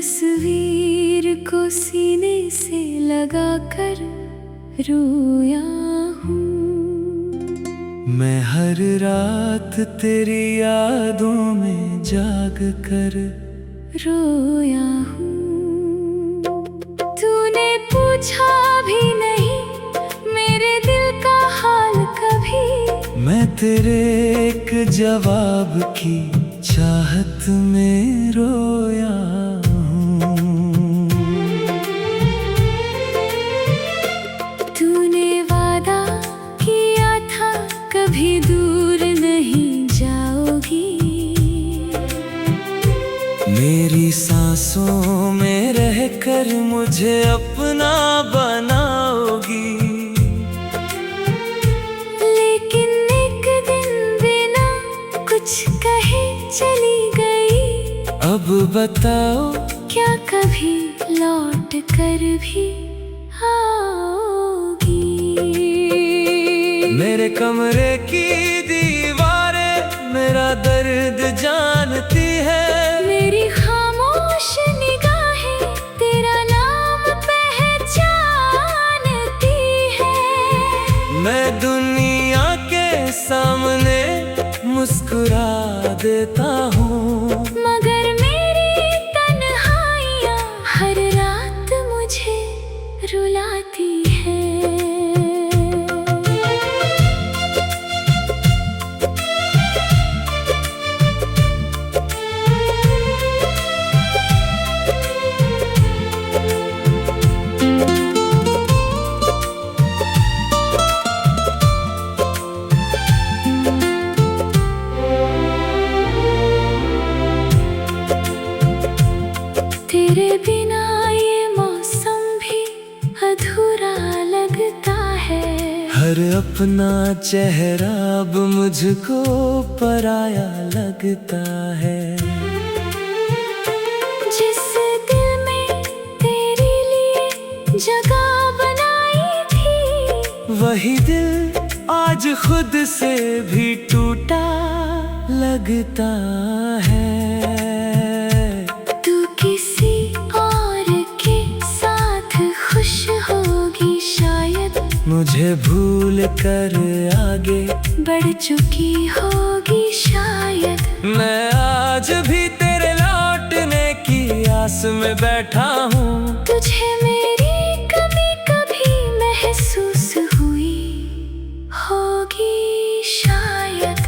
तस्वीर को सीने से लगा कर रोया हूँ। मैं हर रात तेरी यादों में जाग कर रोया हूँ। तूने पूछा भी नहीं मेरे दिल का हाल कभी। मैं तेरे एक जवाब की चाहत में रोया हूँ। तूने वादा किया था कभी दूर नहीं जाओगी। मेरी सांसों में रहकर मुझे अपना बनाओगी। लेकिन एक दिन बिना कुछ कहे चली गई। अब बताओ क्या कभी लौट कर भी आओगी। मेरे कमरे की दीवारें मेरा दर्द जानती है। मेरी खामोश निगाहें तेरा नाम पहचानती है। मैं दुनिया के सामने मुस्कुरा देता हूँ, मगर मेरी तन्हाइयाँ हर रात मुझे रुलाती है। तेरे बिना ये मौसम भी अधूरा लगता है। हर अपना चेहरा अब मुझको पराया लगता है। जिस दिल में तेरे लिए जगह बनाई थी। वही दिल आज खुद से भी टूटा लगता है। तू किसी और के साथ खुश होगी शायद। मुझे भूल कर आगे बढ़ चुकी होगी शायद। मैं आज भी तेरे लौटने की आस में बैठा हूँ। तुझे मेरी कमी कभी महसूस हुई होगी शायद।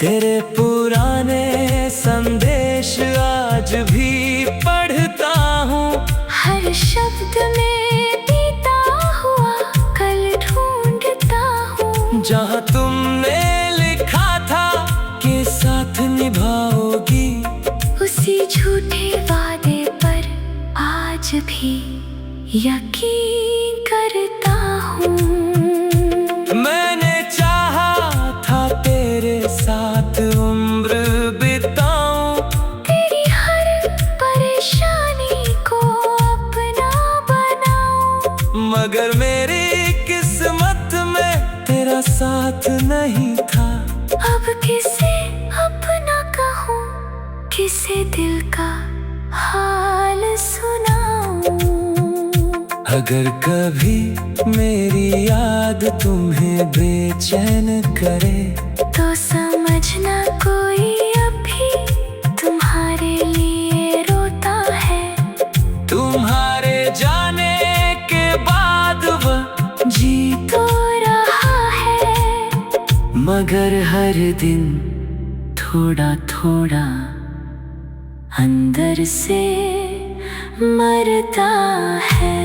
तेरे पुराने संदेश आज भी पढ़ता हूँ। हर शब्द में बीता हुआ कल ढूंढता हूँ। जहाँ तुमने लिखा था कि साथ निभाओगी। उसी झूठे वादे पर आज भी यकीन करता हूँ। मैंने चाहा था तेरे साथ उम्र बिताऊं। तेरी हर परेशानी को अपना बनाऊं। मगर मेरी किस्मत में तेरा साथ नहीं था। अब किसे अपना कहूँ, किसे दिल का हाल सुनाऊं। अगर कभी मेरी याद तुम्हें बेचैन करे तो समझना कोई अभी तुम्हारे लिए रोता है। तुम्हारे जाने के बाद वह जी तो रहा है, मगर हर दिन थोड़ा थोड़ा अंदर से मरता है।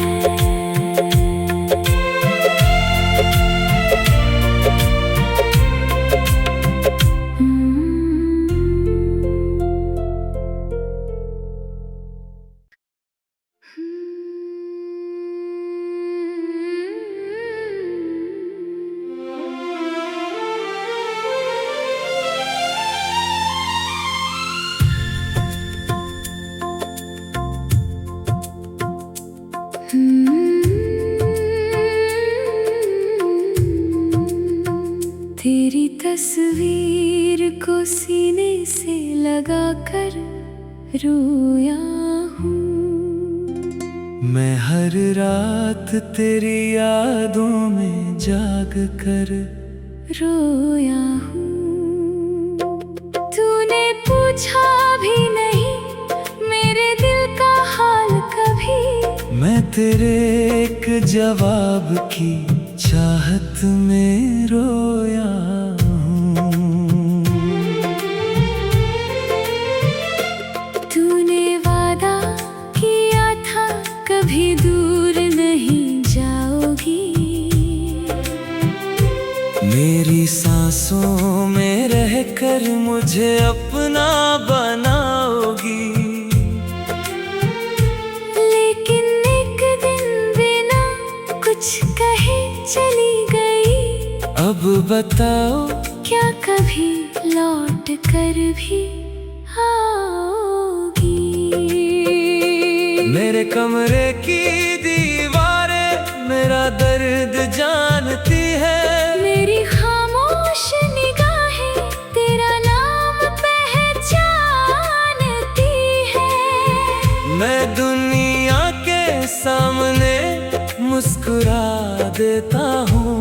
तेरी तस्वीर को सीने से लगा कर रोया मैं हर रात तेरी यादों में जाग कर रोया हूँ। तूने पूछा भी नहीं मेरे दिल का हाल कभी। मैं तेरे एक जवाब की चाहत में रोया हूँ। तूने वादा किया था कभी दूर नहीं जाओगी। मेरी सांसों में रहकर मुझे अपना बनाओगी। लेकिन एक दिन बिना कुछ कहे चली गई। अब बताओ क्या कभी लौट कर भी आओगी। मेरे कमरे की दीवारें मेरा दर्द जानती है। मेरी खामोश निगाहें तेरा नाम पहचानती है। मैं दुनिया के सामने मुस्कुरा देता हूँ,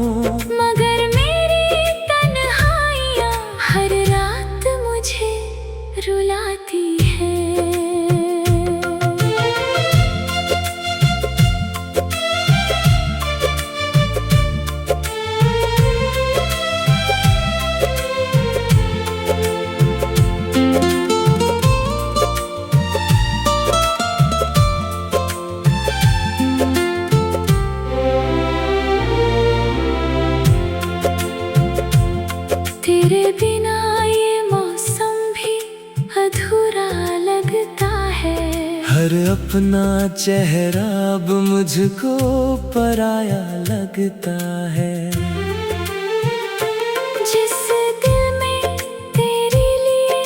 मगर मेरी तन्हाइयाँ हर रात मुझे रुलाती है। तेरे बिना ये मौसम भी अधूरा लगता है। हर अपना चेहरा अब मुझको पराया लगता है। जिस दिल में तेरे लिए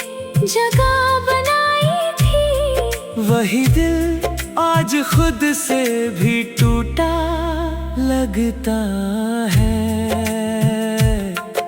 जगह बनाई थी, वही दिल आज खुद से भी टूटा लगता है।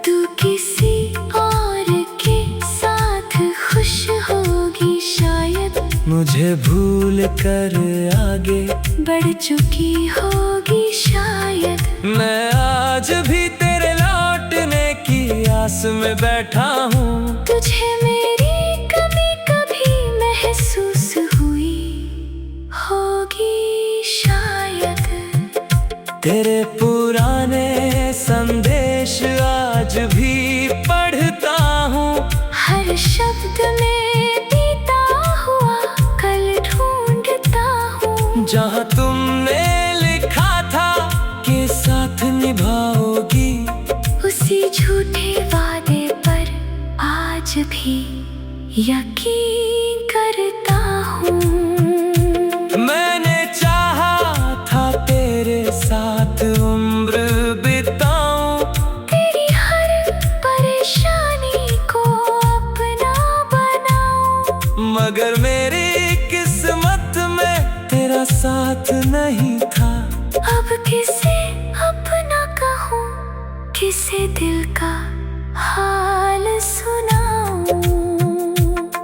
तू किसी और के साथ खुश होगी शायद। मुझे भूल कर आगे बढ़ चुकी होगी शायद। मैं आज भी तेरे लौटने की आस में बैठा हूँ। तुझे मेरी कमी कभी महसूस हुई होगी शायद। तेरे पुराने संदेश आज भी पढ़ता हूँ। हर शब्द में बीता हुआ कल ढूंढता हूँ। जहाँ तुमने लिखा था कि साथ निभाओगी, उसी झूठे वादे पर आज भी यकीन करता हूँ। मैंने चाहा था तेरे साथ उम्र बिताऊं। तेरी हर परेशानी को अपना बनाऊं। मगर मेरी किस्मत में तेरा साथ नहीं था। अब किसे अपना कहूँ, किसे दिल का हाल सुनाऊं।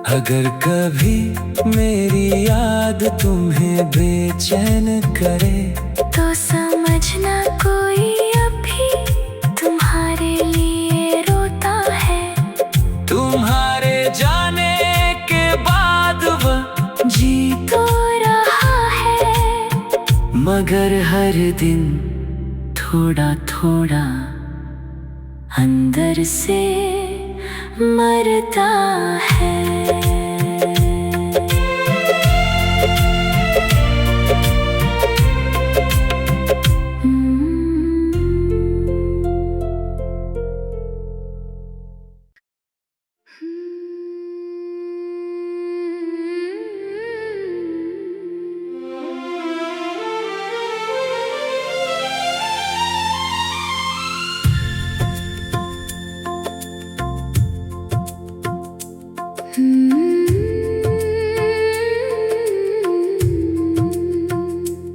अगर कभी मेरी याद तुम्हें बेचैन करे, तो समझना कोई अभी तुम्हारे लिए रोता है। तुम्हारे जाने के बाद वह जी तो रहा है, मगर हर दिन थोड़ा थोड़ा अंदर से मरता है।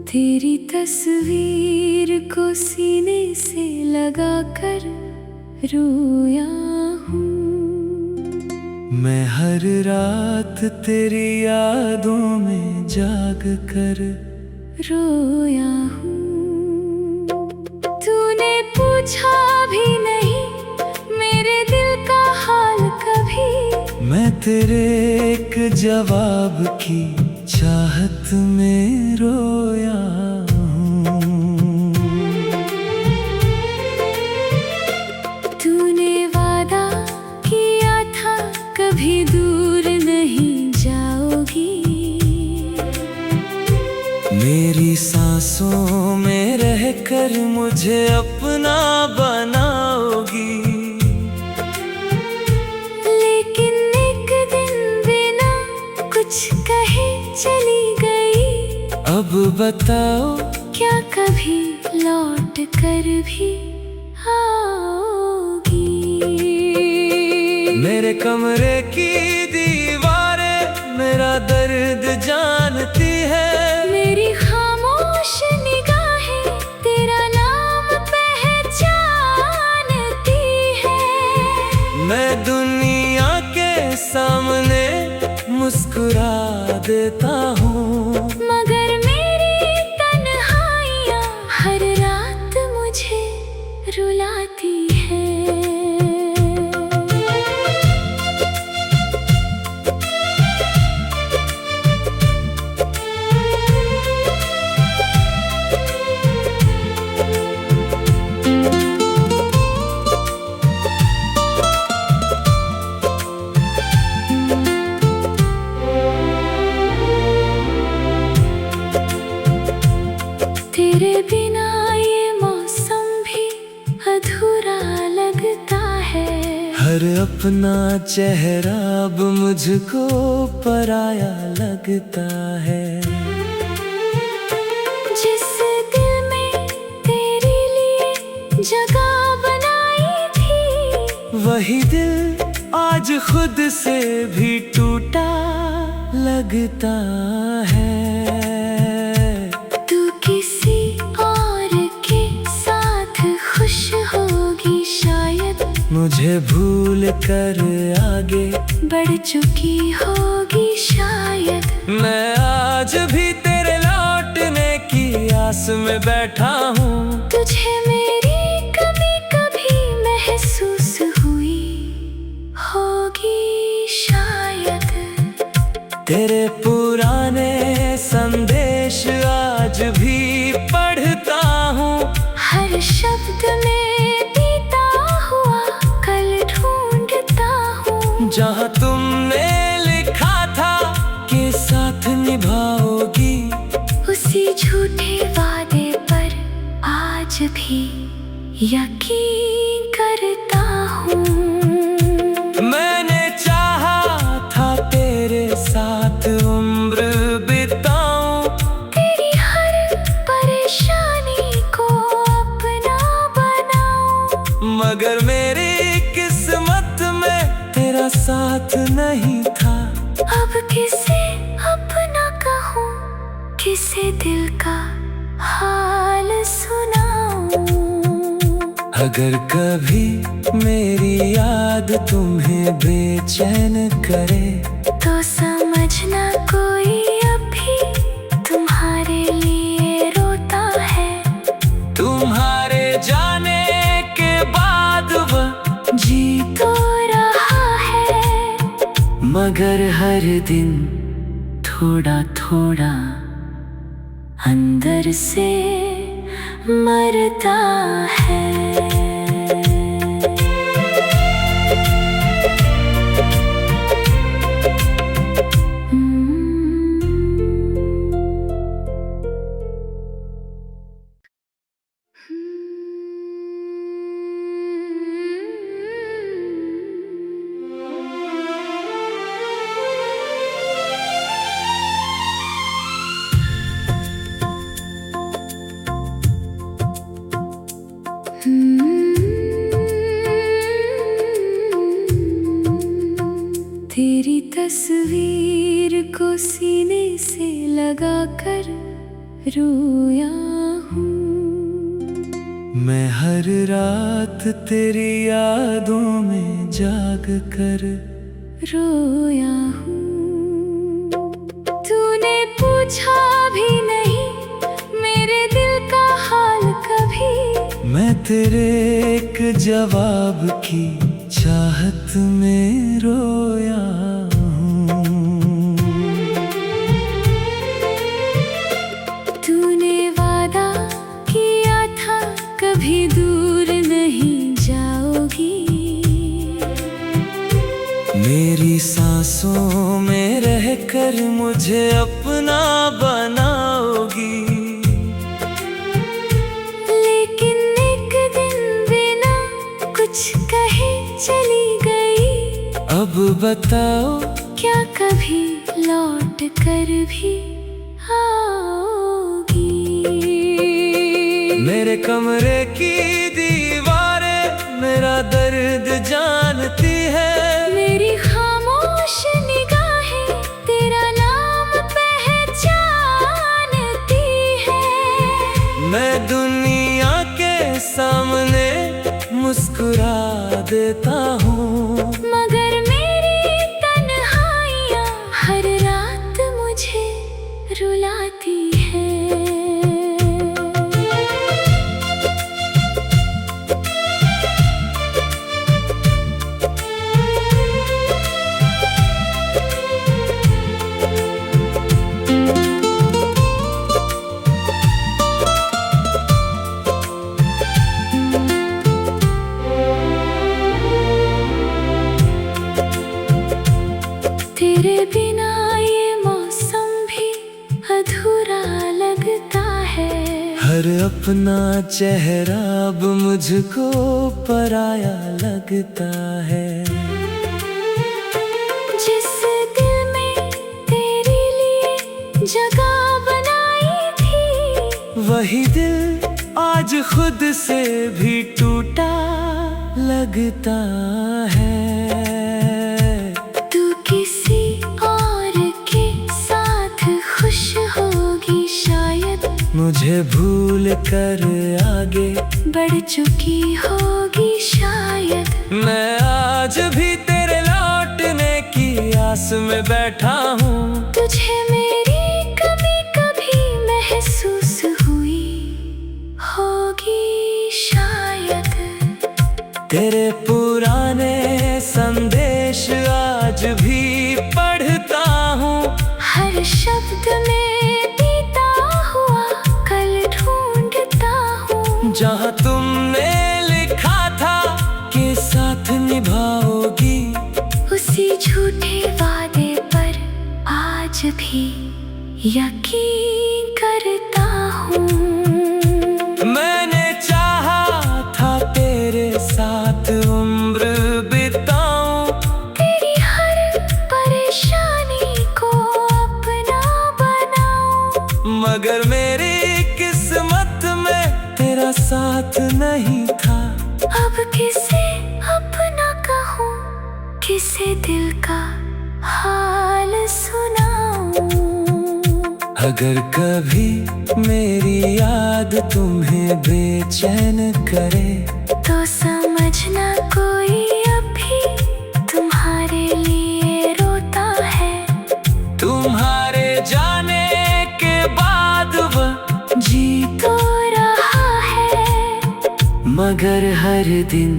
तेरी तस्वीर को सीने से लगा कर रोया हूँ। मैं हर रात तेरी यादों में जाग कर रोया हूँ। तूने पूछा भी नहीं मेरे दिल का हाल कभी। मैं तेरे एक जवाब की चाहत में रोया हूँ। तूने वादा किया था कभी दूर नहीं जाओगी। मेरी सांसों में रहकर मुझे अपना बनाओगी। लेकिन एक दिन बिना कुछ कहे चली गई। अब बताओ क्या कभी लौट कर भी आओगी। मेरे कमरे की दीवारें मेरा दर्द जानती है। मेरी खामोश निगाहें तेरा नाम पहचानती है। मैं दुनिया के सामने मुस्कुरा देता हूँ, मगर मेरी तन्हाइयाँ हर रात मुझे रुलाती है। तेरे बिना ये मौसम भी अधूरा लगता है। हर अपना चेहरा अब मुझको पराया लगता है। जिस दिल में तेरे लिए जगह बनाई थी, वही दिल आज खुद से भी टूटा लगता है। तू किसी और के साथ खुश होगी शायद। मुझे भूल कर आगे बढ़ चुकी होगी शायद। मैं आज भी तेरे लौटने की आस में बैठा हूँ। तुझे मेरी कभी कभी महसूस हुई होगी शायद। तेरे पुराने संदेश आज भी पढ़ता हूँ। हर शब्द में बीता हुआ कल ढूंढता हूँ। जहाँ तुमने लिखा था कि साथ निभाओगी, उसी झूठे वादे पर आज भी यकीन करता हूँ। मैंने चाहा था तेरे साथ उम्र बिताऊं। तेरी हर परेशानी को अपना बनाऊं। मगर मेरी किस्मत में तेरा साथ नहीं था। अब किसे अपना कहूँ, किसे दिल का हाल सुनाऊं। अगर कभी मेरी याद तुम्हें बेचैन करे, तो समझना कोई अभी तुम्हारे लिए रोता है। तुम्हारे जाने के बाद वह जी तो रहा है, मगर हर दिन थोड़ा थोड़ा अंदर से मरता है। तेरी तस्वीर को सीने से लगाकर रोया हूँ। मैं हर रात तेरी यादों में जाग कर रोया हूँ। तूने पूछा भी नहीं तेरे एक जवाब की चाहत में रोया हूँ। तूने वादा किया था कभी दूर नहीं जाओगी, मेरी सांसों में रहकर मुझे अपना बनाओगी। लेकिन एक दिन बिना कुछ कहे चली गई। अब बताओ क्या कभी लौट कर भी आओगी? मेरे कमरे की दीवारें मेरा दर्द जानती है, मेरी खामोश निगाहें तेरा नाम पहचानती है। मैं दुनिया के सामने मुस्कुरा देता हूँ, मगर मेरी तन्हाइयाँ हर रात मुझे रुलाती है। तेरे बिना ये मौसम भी अधूरा लगता है। हर अपना चेहरा अब मुझको पराया लगता है। जिस दिल में तेरे लिए जगह बनाई थी, वही दिल आज खुद से भी टूटा लगता है। तू किसी और के साथ खुश होगी शायद, मुझे भूल कर आगे बढ़ चुकी होगी शायद। मैं आज भी तेरे लौटने की आस में बैठा हूँ। तुझे मेरी कमी कभी महसूस हुई होगी शायद। तेरे पुराने संदेश आज भी पढ़ता हूँ, हर शब्द में बीता हुआ कल ढूंढता हूँ। जहाँ तुमने लिखा था कि साथ निभाओगी, उसी झूठे वादे पर आज भी यकीन करता हूँ। मैंने चाहा था तेरे साथ उम्र बिताऊं, तेरी हर परेशानी को अपना बनाऊं। मगर मेरी किस्मत में तेरा साथ नहीं था। अब किसे अपना कहूँ, किसे दिल का हाल सुनाऊं। अगर कभी मेरी याद तुम्हें बेचैन करे, तो समझना कोई अभी तुम्हारे लिए रोता है। तुम्हारे जाने के बाद वह जी तो रहा है, मगर हर दिन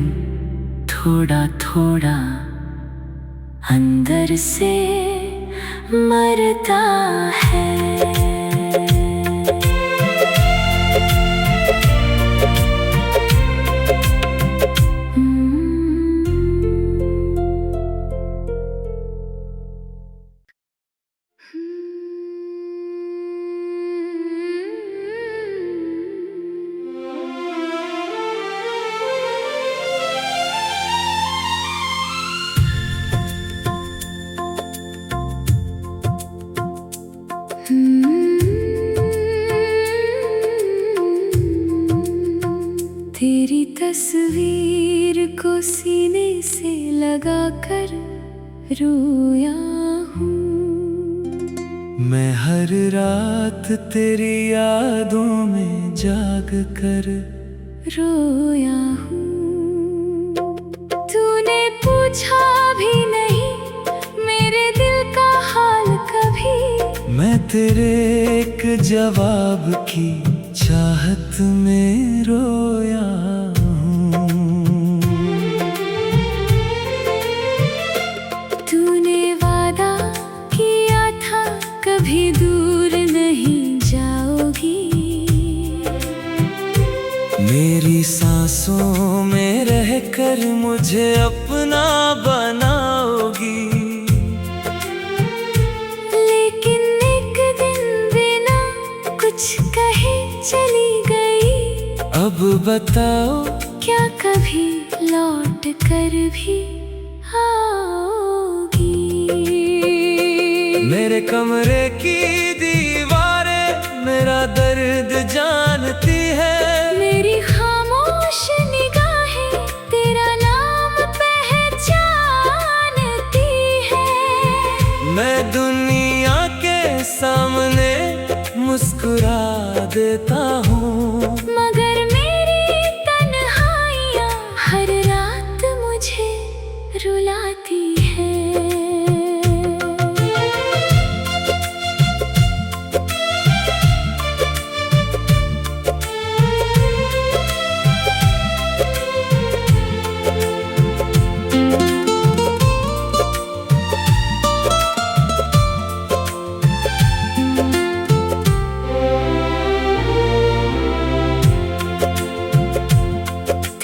थोड़ा थोड़ा अंदर से मरता है। तेरी तस्वीर को सीने से लगाकर रोया हूँ। मैं हर रात तेरी यादों में जाग कर रोया हूँ। तूने पूछा भी नहीं मेरे दिल का हाल कभी, मैं तेरे एक जवाब की चाहत में रोया रहकर मुझे अपना बनाओगी। लेकिन एक दिन बिना कुछ कहे चली गई। अब बताओ क्या कभी लौट कर भी आओगी? मेरे कमरे की दीवारें मेरा दर्द जानती है। मेरी खामोश निगाहें तेरा नाम पहचानती है। मैं दुनिया के सामने मुस्कुरा देता हूँ, मगर मेरी तन्हाइयाँ हर रात मुझे रुलाती है।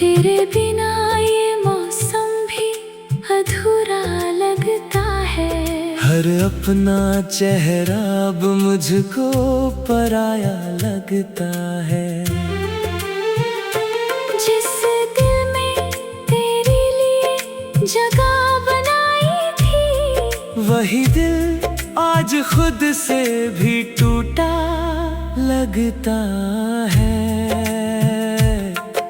तेरे बिना ये मौसम भी अधूरा लगता है। हर अपना चेहरा अब मुझको पराया लगता है। जिस दिल में तेरे लिए जगह बनाई थी, वही दिल आज खुद से भी टूटा लगता है।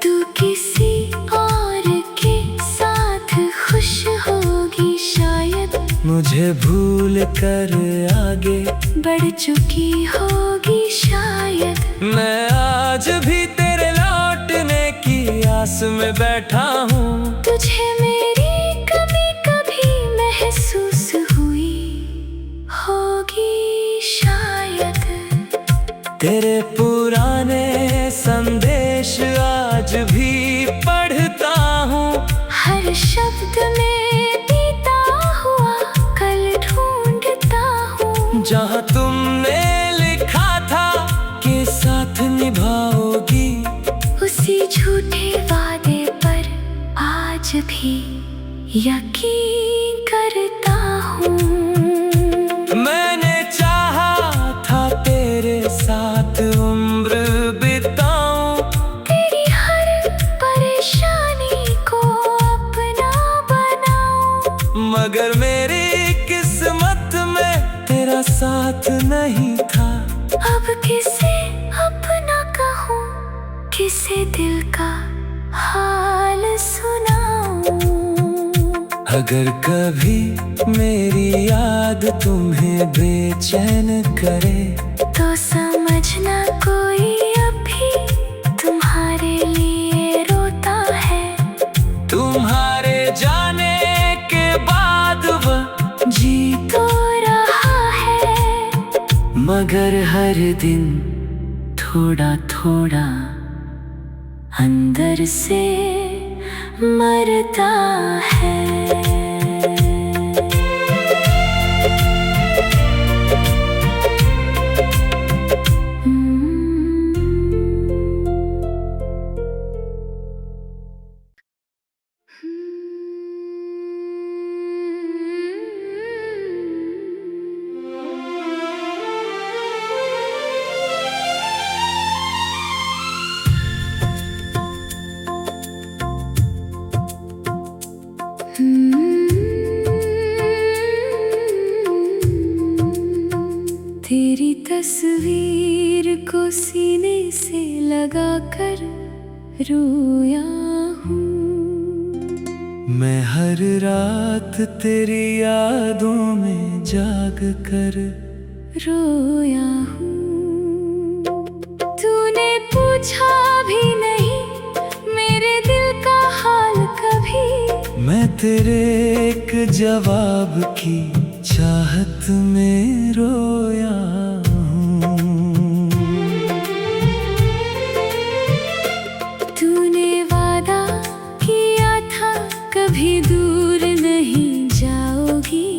तू किसी और के साथ खुश होगी शायद, मुझे भूल कर आगे बढ़ चुकी होगी शायद। मैं आज भी तेरे लौटने की आस में बैठा हूँ। तुझे मेरी कमी कभी महसूस हुई होगी शायद। तेरे पुराने संदेश आज भी पढ़ता हूँ। हर शब्द में बीता हुआ कल ढूंढता हूँ। जहाँ तुमने लिखा था कि साथ निभाओगी, उसी झूठे वादे पर आज भी यकीन करता हूँ। मैंने चाहा था तेरे साथ उम्र बिताऊं, तेरी हर परेशानी को अपना बनाऊं। मगर मेरी किस्मत में तेरा साथ नहीं था। अब किसे अपना कहूँ, किसे दिल का हाल सुनाऊं। अगर कभी मेरी याद तुम्हें बेचैन करे, तो समझना कोई अभी तुम्हारे लिए रोता है। तुम्हारे जाने के बाद वह जी तो रहा है, मगर हर दिन थोड़ा थोड़ा अंदर से मरता है। तेरी तस्वीर को सीने से लगाकर रोया हूँ। मैं हर रात तेरी यादों में जाग कर रोया हूँ। तूने पूछा भी नहीं मेरे दिल का हाल कभी। मैं तेरे एक जवाब की चाहत में रोया हूँ। तूने वादा किया था कभी दूर नहीं जाओगी।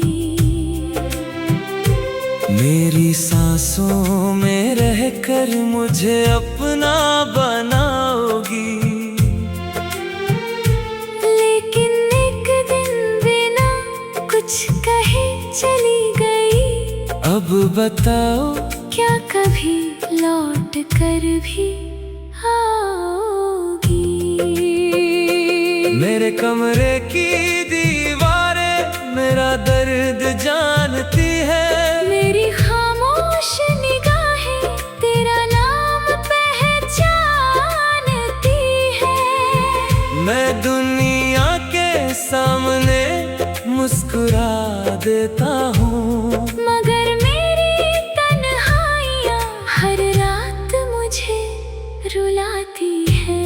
मेरी सांसों में रहकर मुझे अपना बनाओगी। अब बताओ क्या कभी लौट कर भी आओगी? मेरे कमरे की दीवारें मेरा दर्द जानती है, मेरी खामोश निगाहें तेरा नाम पहचानती है। मैं दुनिया के सामने मुस्कुरा देता हूँ, मगर मेरी तन्हाइयाँ हर रात मुझे रुलाती है।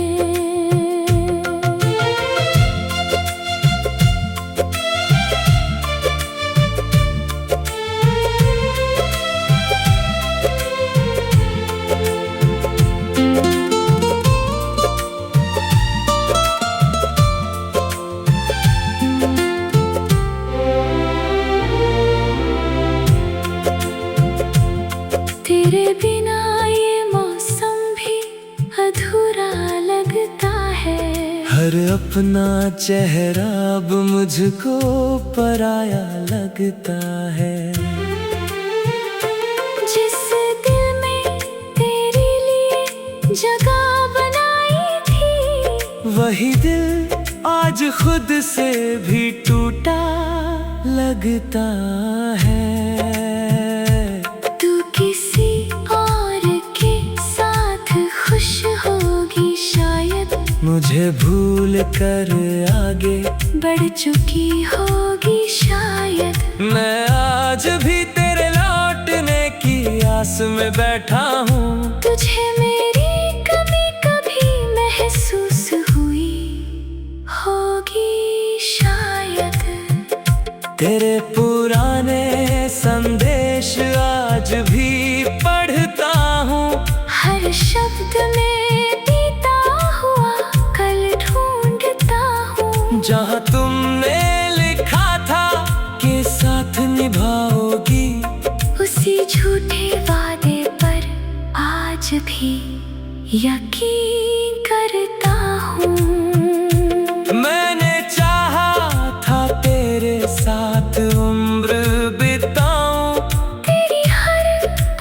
तेरे बिना ये मौसम भी अधूरा लगता है। हर अपना चेहरा अब मुझको पराया लगता है। जिस दिल में तेरे लिए जगह बनाई थी, वही दिल आज खुद से भी टूटा लगता है। तू किसी और के साथ खुश होगी शायद, मुझे भूल कर आगे बढ़ चुकी होगी शायद। मैं आज भी तेरे लौटने की आस में बैठा हूँ। तुझे मेरी कमी कभी महसूस हुई होगी शायद। तेरे पुराने संदेश आज भी पढ़ता हूँ, हर शब्द में बीता हुआ कल ढूंढता हूँ। जहाँ तुमने लिखा था कि साथ निभाओगी, उसी झूठे वादे पर आज भी यकीन करता हूँ। मैंने चाहा था तेरे साथ उम्र बिताऊं, तेरी हर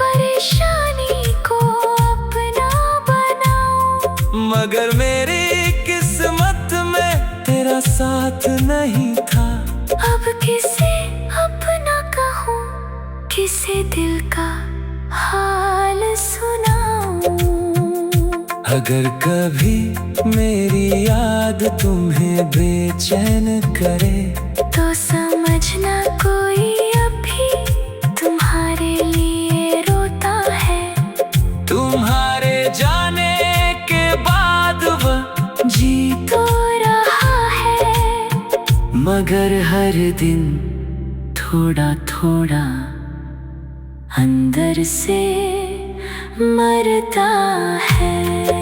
परेशानी को अपना बनाऊं। मगर मेरी किस्मत में तेरा साथ नहीं था। अब किसे अपना कहूँ, किसे दिल का हाल सुनाऊं। अगर कभी मेरी याद तुम्हें बेचैन करे, तो समझना कोई अभी तुम्हारे लिए रोता है। तुम्हारे जाने के बाद वह जी तो रहा है, मगर हर दिन थोड़ा थोड़ा अंदर से मरता है।